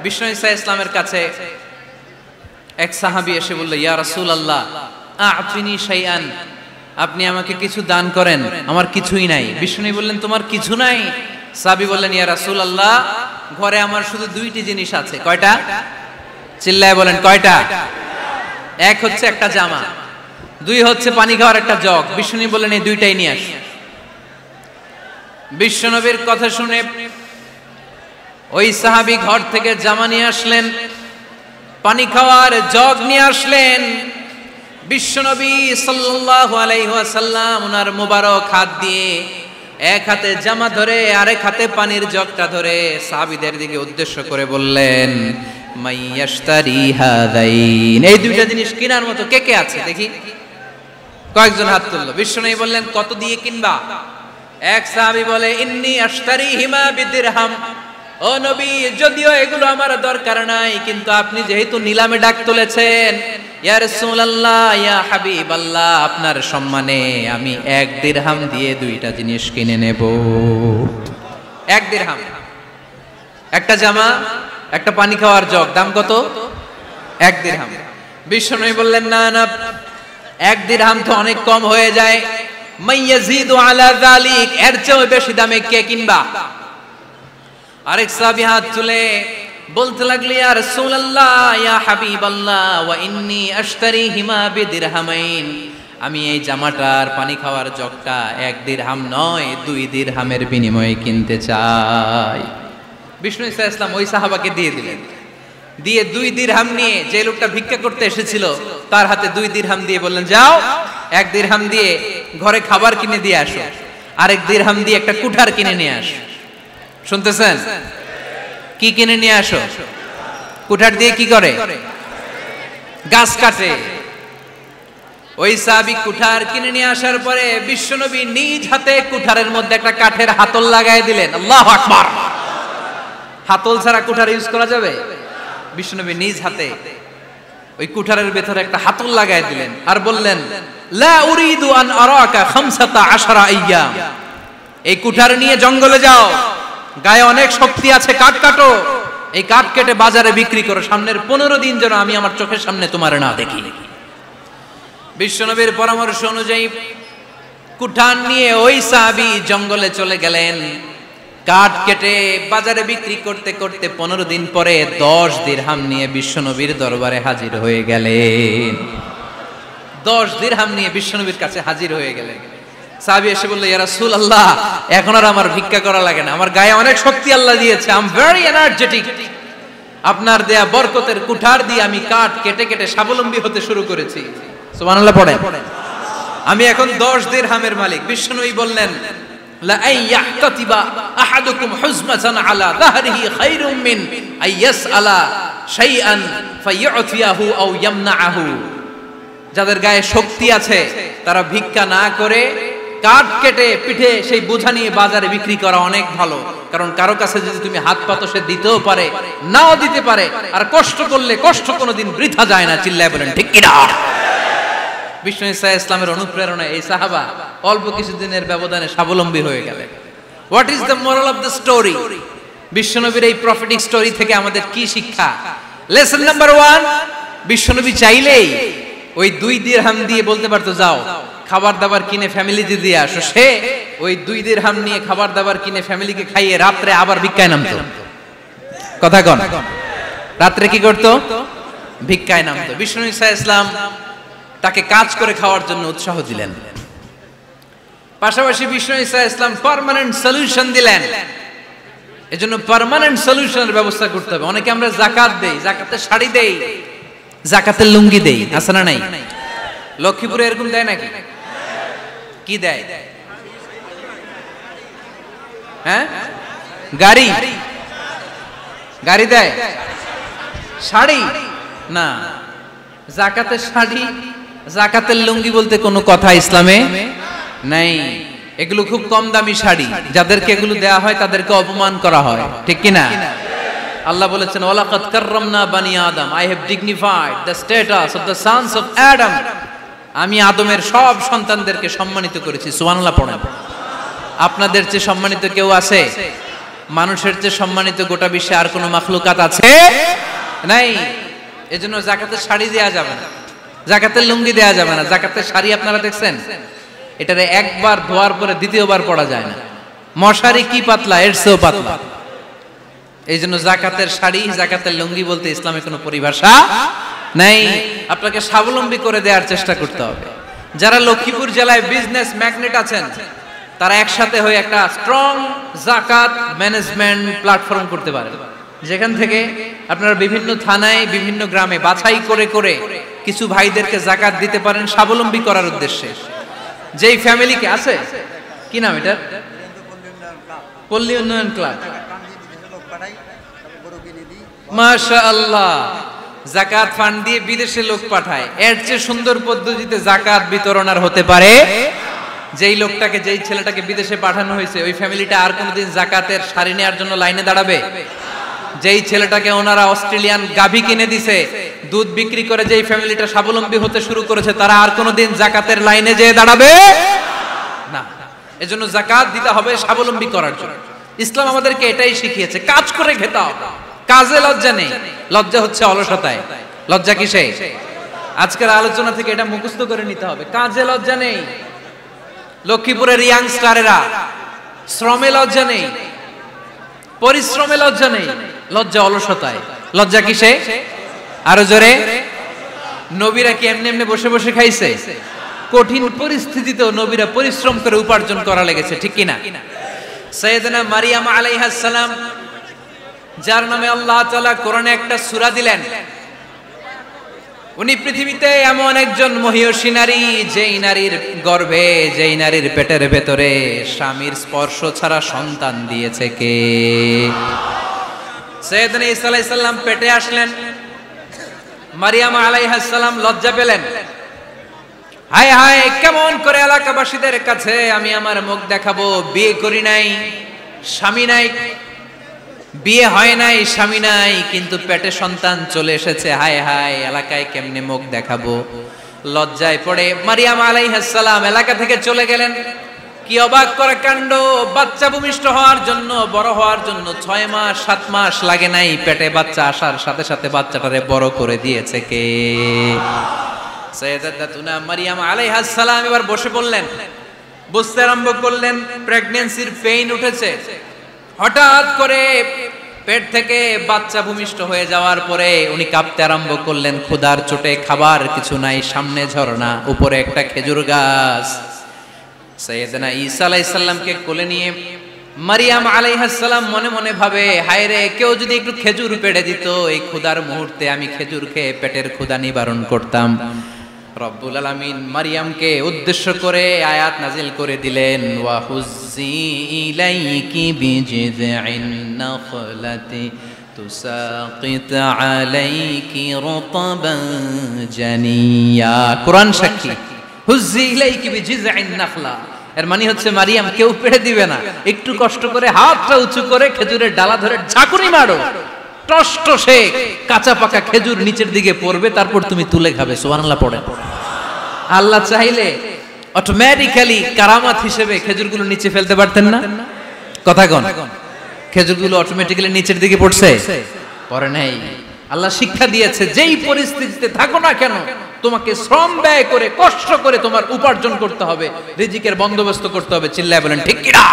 বিষ্ণু ঈসা ইসলামের কাছে এক সাহাবী এসে বলল, ইয়া রাসূলুল্লাহ আ'তিনি শাইআন, আপনি আমাকে কিছু দান করেন, আমার কিছুই নাই। বিষ্ণু বললেন, তোমার কিছু নাই? সাহাবী বললেন, ইয়া রাসূলুল্লাহ ঘরে আমার শুধু দুইটি জিনিস আছে। কয়টা? চিল্লায় বলেন কয়টা? এক হচ্ছে একটা জামা, দুই হচ্ছে পানি খাওয়ার একটা জগ। বিষ্ণু বললেন, এই দুইটাই নিয়ে আস। বিশ্বনবীর কথা শুনে ওই সাহাবী ঘর থেকে জামা নিয়ে আসলেন, পানি খাওয়ার জগ নিয়ে আসলেন। বিশ্বনবী সাল্লাল্লাহু আলাইহি ওয়াসাল্লাম ওনার মুবারক হাত দিয়ে এক হাতে জামা ধরে আরেক হাতে পানির জগটা ধরে সাহাবীদের দিকে উদ্দেশ্য করে বললেন, মাইয়াশতারি হাদাইন, এই দুইটা জিনিস কেনার মতো কে কে আছে দেখি? কয়েকজন হাত তুললো। বিশ্বনবী বললেন, কত দিয়ে কিনবা? এক সাহাবী বলে, ইন্নী আশতারিহিমা বিদিরহাম, ও নবী যদিও এগুলো আমার দরকার নাই, কিন্তু আপনি যেহেতু নিলামে ডাক তুলেছেন, ইয়া রাসূলুল্লাহ ইয়া হাবিবাল্লাহ, আপনার সম্মানে আমি 1 দিরহাম দিয়ে দুইটা জিনিস কিনে নেব। 1 দিরহাম, একটা জামা, একটা পানি খাওয়ার জগ, দাম কত? 1 দিরহাম। বিশ্বনবী বললেন, না না, 1 দিরহাম তো অনেক কম হয়ে যায়, মাইয়াজিদু আলা যালিক, এর চেয়ে বেশি দামে কে কিনবা? আরেক সাহাবী হাত তুলে বলতে লাগলো, ইয়া রাসূলুল্লাহ ইয়া হাবিবাল্লাহ ওয়া ইন্নী আশতারিহিমা বিদিরহামাইন, আমি এই জামাটার পানি খাওয়ার জগটা 1 দিরহাম নয় 2 দিরহামের বিনিময়ে কিনতে চাই। বিষ্ণু ঈসা ইসলাম ওই সাহাবাকে দিয়ে দিলেন। দিয়ে 2 দিরহাম নিয়ে যে লোকটা ভিক্ষা করতে এসেছিল তার হাতে 2 দিরহাম দিয়ে বললেন, যাও 1 দিরহাম দিয়ে ঘরে খাবার কিনে দিয়ে আসো, আরেক দিরহাম দিয়ে একটা কুঠার কিনে নিয়ে আসো। শুনতেছেন? কি কিনে নিয়ে আসো? কুঠার দিয়ে কি করে? গাছ কাটে। ওই সাহাবী কুঠার কিনে নিয়ে আসার পরে বিশ্বনবী নিজ হাতে কুঠারের মধ্যে একটা কাঠের হাতল লাগাই দিলেন। আল্লাহু আকবার। হাতল ছাড়া কুঠার ইউজ করা যাবে? বিশ্বনবী নিজ হাতে ওই কুঠারের ভেতরে একটা হাতল লাগাই দিলেন আর বললেন, লা উরিদু আন আরাকা 15 আইয়াম, এই কুঠার নিয়ে জঙ্গলে যাও, গায়ে অনেক শক্তি আছে, কাঠ কাটো, এই কাঠ কেটে বাজারে বিক্রি করো, সামনের 15 দিন যেন আমি আমার চোখের সামনে তোমার না দেখি। বিশ্বনবীর পরামর্শ অনুযায়ী কুঠার নিয়ে ওই সাহাবী জঙ্গলে চলে গেলেন। কাঠ কেটে বাজারে বিক্রি করতে করতে 15 দিন পরে 10 দিরহাম নিয়ে বিশ্বনবীর দরবারে হাজির হয়ে গেলেন। 10 দিরহাম নিয়ে বিশ্বনবীর কাছে হাজির হয়ে গেলেন। সাহাবী এসে বলল, ইয়া রাসূলুল্লাহ এখন আর আমার ভিক্ষা করা লাগে না, আমার গায়ে অনেক শক্তি আল্লাহ দিয়েছে, আই এম ভেরি এনার্জেটিক, আপনার দেয়া বরকতের কুঠার দিয়ে আমি কাঠ কেটে কেটে স্বাবলম্বী হতে শুরু করেছি। সুবহানাল্লাহ পড়েন। আমি এখন 10 দিরহামের মালিক। বিশ্বনবী বললেন, লা আইয়াহতাতিবা আহাদুকুম হুজমাতান আলা যাহরিহি খায়রুম মিন আইয়াসআলা শাইআন ফায়ু'তিয়াহু আও ইয়ামনাহু, যাদের গায়ে শক্তি আছে তারা ভিক্ষা না করে কাঠ কেটে পিঠে সেই বোঝা নিয়ে বাজারে বিক্রি করা অনেক ভালো। কারণ কারো কাছে যদি তুমি হাত পাতো সে দিতেও পারে, নাও দিতে পারে, আর কষ্ট করলে কষ্ট কোনোদিন বৃথা যায় না। চিল্লায় বলেন ঠিক কিনা? বিষ্ণু ঈসা ইসলামের অনুপ্রেরণায় এই সাহাবা অল্প কিছুদিনের ব্যবধানে স্বাবলম্বী হয়ে গেলেন। What is the moral of the story? বিশ্বনবীর এই প্রফেটিক স্টোরি থেকে আমাদের কি শিক্ষা? লেসন নাম্বার 1, বিশ্বনবী চাইলেই ওই 2 দিরহাম দিয়ে বলতে পারতো, যাও খাবার দাবার কিনে ফ্যামিলিতে দিয়ে আসো। সে ওই 2 দিরহাম নিয়ে খাবার দাবার কিনে ফ্যামিলিকে খাইয়ে রাত্রে আবার ভিক্ষায় নামতো। কথা কন, রাত্রে কি করতো? ভিক্ষায় নামতো। বিষ্ণু ঈসা ইসলাম তাকে কাজ করে খাওয়ার জন্য উৎসাহ দিলেন। পাশাপাশি বিষ্ণু ঈসা ইসলাম পার্মানেন্ট সলিউশন দিলেন। এজন্য পার্মানেন্ট সলিউশনের ব্যবস্থা করতে হবে। অনেকে আমরা যাকাত দেই, যাকাতের শাড়ি দেই, যাকাতের লুঙ্গি দেই, আছে না নাই? লক্ষ্মীপুরে এরকম দেয় নাকি? কি দেয়? হ্যাঁ, গাড়ি, গাড়ি দেয়, শাড়ি না। যাকাতের শাড়ি, যাকাতের লুঙ্গি বলতে কোনো কথা ইসলামে নাই। এগুলো খুব কম দামি শাড়ি, যাদেরকে এগুলো দেয়া হয় তাদেরকে অপমান করা হয়, ঠিক কিনা? আল্লাহ বলেছেন, ওয়ালাকাদ কাররামনা বানি আদম, I have dignified the status of the sons of Adam, আমি আদমের সব সন্তানদেরকে সম্মানিত করেছি। সুবহানাল্লাহ পড়েন। আপনাদের চেয়ে সম্মানিত কেউ আছে? মানুষের চেয়ে সম্মানিত গোটা বিশ্বে আর কোনো মাখলুকাত আছে নাই। এজন্য যাকাতের শাড়ি দেয়া যাবে না, যাকাতের লুঙ্গি দেয়া যাবে না। যাকাতের শাড়ি আপনারা দেখছেন, এটারে একবার ধোয়ার পরে দ্বিতীয়বার পরা যায় না। মশারি কি পাতলা, এর চেয়েও পাতলা। এই জন্য যাকাতের শাড়ি, যাকাতের লুঙ্গি বলতে ইসলামে কোনো পরিভাষা নাই। আপনাকে স্বাবলম্বী করে দেওয়ার চেষ্টা করতে হবে। যারা লক্ষ্মীপুর জেলায় বিজনেস ম্যাগনেট আছেন, তারা একসাথে হয়ে একটা স্ট্রং যাকাত ম্যানেজমেন্ট প্ল্যাটফর্ম করতে পারেন, যেখান থেকে আপনারা বিভিন্ন থানায়, বিভিন্ন গ্রামে বাছাই করে করে কিছু ভাইদেরকে যাকাত দিতে পারেন স্বাবলম্বী করার উদ্দেশ্যে। যেই ফ্যামিলিকে আছে, কি নাম এটা, পল্লী উন্নয়ন ক্লাব, মাশাআল্লাহ, যাকাত ফান্ড দিয়ে বিদেশে লোক পাঠায়। এর চেয়ে সুন্দর পদ্ধতিতে যাকাত বিতরণ আর হতে পারে? যেই লোকটাকে, যেই ছেলেটাকে বিদেশে পাঠানো হয়েছে, ওই ফ্যামিলিটা আর কোনোদিন যাকাতের শাড়ি নেওয়ার জন্য লাইনে দাঁড়াবে? যেই ছেলেটাকে ওনারা অস্ট্রেলিয়ান গাভী কিনে দিছে, দুধ বিক্রি করে যেই ফ্যামিলিটা স্বাবলম্বী হতে শুরু করেছে, তারা আর কোনোদিন যাকাতের লাইনে যেয়ে দাঁড়াবে না। এজন্য যাকাত দিতে হবে স্বাবলম্বী করার জন্য। ইসলাম আমাদেরকে এটাই শিখিয়েছে, কাজ করে খেতে হবে। কাজে লজ্জা নেই, লজ্জা হচ্ছে অলসতায়। লজ্জা কিসে? আজকের আলোচনা থেকে এটা মুখস্থ করে নিতে হবে, কাজে লজ্জা নেই। লক্ষ্মীপুরের ইয়াংস্টারেরা শ্রমে লজ্জা নেই, পরিশ্রমে লজ্জা নেই, লজ্জা অলসতায়। লজ্জা কিসে? আরো জোরে। নবীরা কি এমনি এমনি বসে বসে খাইছে? কঠিন পরিস্থিতিতেও নবীরা পরিশ্রম করে উপার্জন করা লেগেছে, ঠিক কিনা? সাইয়েদনা মারিয়াম আলাইহিস সালাম, যার নামে আল্লাহ তাআলা কোরআনে একটা সূরা দিলেন, উনি পৃথিবীতে এমন একজন মহিয়সী নারী, যেই নারীর গর্ভে, যেই নারীর পেটের ভেতরে স্বামীর স্পর্শ ছাড়া সন্তান দিয়েছে কে? সাইয়েদনা ঈসা আলাইহিস সালাম পেটে আসলেন। মারিয়াম আলাইহিস সালাম লজ্জা পেলেন, হায় হায়, কেমন করে এলাকাবাসীদের কাছে আমি আমার মুখ দেখাবো? বিয়ে করি নাই, স্বামী নাই, বিয়ে হয় নাই, স্বামী নাই, কিন্তু পেটে সন্তান চলে এসেছে। হায় হায়, এলাকায় কেমনে মুখ দেখাবো? লজ্জায় পড়ে মারিয়াম আলাইহিস সালাম এলাকা থেকে চলে গেলেন। কি অবাক করা কাণ্ড! বাচ্চা ভূমিষ্ঠ হওয়ার জন্য, বড় হওয়ার জন্য 6 মাস 7 মাস লাগে নাই, পেটে বাচ্চা আসার সাথে সাথে বাচ্চাটারে বড় করে দিয়েছে কে? সাইয়েদাতুনা মারিয়াম আলাইহিস সালাম এবার বসে পড়লেন, বুঝতে আরম্ভ করলেন প্রেগন্যান্সির পেইন উঠেছে। হঠাৎ করে পেট থেকে বাচ্চা ভূমিষ্ঠ হয়ে যাওয়ার পরে উনি কাঁপতে আরম্ভ করলেন। ক্ষুধার চোটে খাবার কিছু নাই, সামনে ঝর্ণা, উপরে একটা খেজুর গাছ। সাইয়েদনা ঈসা আলাইহিস সালামকে কোলে নিয়ে মারিয়াম আলাইহিস সালাম মনে মনে ভাবে, হায় রে, কেউ যদি একটু খেজুর পেড়ে দিত, এই ক্ষুধার মুহূর্তে আমি খেজুর খেয়ে পেটের ক্ষুধা নিবারণ করতাম। রব্বুল আলামিন মারিয়ামকে উদ্দেশ্য করে আয়াত নাজিল করে দিলেন, ওয়া হুজ্জি ইলাইকি বিজিযিন নাখলাতি তুসাকিত আলাইকি রতবান জানিয়া। কোরআন সাক্ষী, হুজ্জি ইলাইকি বিজিযিন নাখলা, এর মানে হচ্ছে মারিয়াম, কেউ পেড়ে দিবে না, একটু কষ্ট করে হাতটা উঁচু করে খেজুরের ডালা ধরে ঝাঁকুনি মারো, টসটসে কাঁচা পাকা খেজুর নিচের দিকে পড়বে, তারপর তুমি তুলে খাবে। সুবহানাল্লাহ পড়ে। আল্লাহ চাইলে অটোমেটিক্যালি কারামাত হিসেবে খেজুরগুলো নিচে ফেলতে পারতেন না? কথা কোন? খেজুরগুলো অটোমেটিক্যালি নিচের দিকে পড়ছে? পড়ে নাই। আল্লাহ শিক্ষা দিয়েছে, যেই পরিস্থিতিতে থাকো না কেন, তোমাকে শ্রম ব্যয় করে, কষ্ট করে তোমার উপার্জন করতে হবে, রিজিকের বন্দোবস্ত করতে হবে। চিল্লায় বলেন ঠিক কিনা?